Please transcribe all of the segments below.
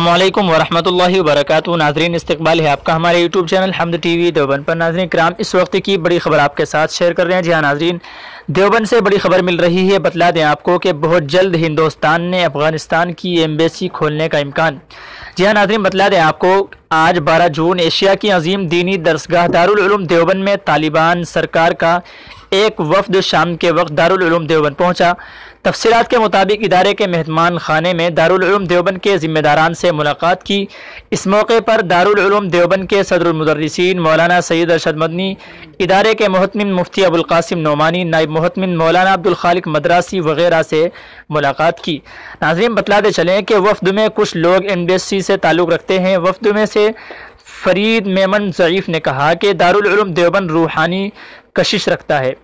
अस्सलामुअलैकुम वरहमतुल्लाहि वबरकातुहू। नाज़रीन, इस्तकबाल है आपका हमारे यूट्यूब चैनल हमद टीवी देवबंद पर। नाज़रीन कराम, इस वक्त की बड़ी खबर आपके साथ शेयर कर रहे हैं। जी हाँ नाज़रीन, देवबंद से बड़ी खबर मिल रही है। बतला दें आपको कि बहुत जल्द हिंदुस्तान ने अफगानिस्तान की एम्बेसी खोलने का इम्कान। जी हाँ नाज़रीन, बतला दें आपको आज 12 जून एशिया की अजीम दीनी दरसगाह दारुल उलूम देवबंद में तालिबान सरकार का एक वफ्द शाम के वक्त दारुल उलूम देवबंद पहुंचा। तफसीलात के मुताबिक इदारे के मेहमान खाने में दारुल उलूम देवबंद के ज़िम्मेदारान से मुलाकात की। इस मौके पर दारुल उलूम देवबंद के सदरुल मुदर्रिसीन मौलाना सैयद अरशद मदनी, इदारे के मुहतमिम मुफ्ती अबुल कासिम नोमानी, नाइब मुहतमिम मौलाना अब्दुल खालिक मदरासी वगैरह से मुलाकात की। नाज़रीन, बतलाते चलें कि वफ्द में कुछ लोग एम्बेसी से ताल्लुक़ रखते हैं। वफ्द में से फरीद मेमन ज़ईफ़ ने कहा कि दारुल उलूम देवबंद रूहानी कशिश रखता है,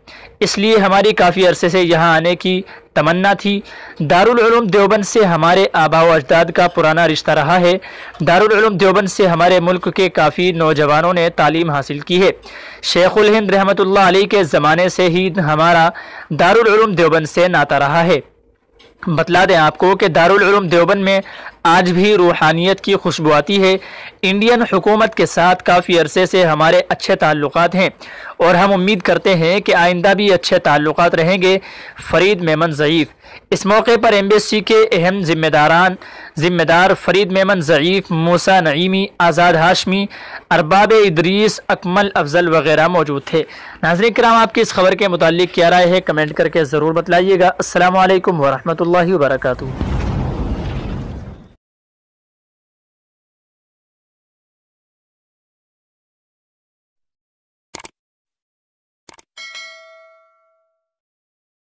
इसलिए हमारी काफ़ी अरसे से यहाँ आने की तमन्ना थी। दारुल उलूम देवबंद से हमारे आबा व अजदाद का पुराना रिश्ता रहा है। दारुल उलूम देवबंद से हमारे मुल्क के काफ़ी नौजवानों ने तालीम हासिल की है। शेखुल हिंद रहमतुल्लाह अलैह के ज़माने से ही हमारा दारुल उलूम देवबंद से नाता रहा है। बतला दें आपको कि दारुल उलूम देवबंद में आज भी रूहानियत की खुशबू आती है। इंडियन हुकूमत के साथ काफ़ी अरसे से हमारे अच्छे ताल्लुकात हैं और हम उम्मीद करते हैं कि आइंदा भी अच्छे ताल्लुकात रहेंगे। फरीद मेमन ज़ईफ़। इस मौके पर एम्बेसी के अहम ज़िम्मेदार फरीद मेमन ज़ईफ़, मूसा नईमी, आज़ाद हाशमी, अरबाब इदरीस, अकमल अफजल वगैरह मौजूद थे। नाज़रीन किराम, आपकी इस खबर के मुताल्लिक़ क्या राय है, कमेंट करके ज़रूर बतलाइएगा। अस्सलामु अलैकुम वरहमतुल्लाहि वबरकातुहू।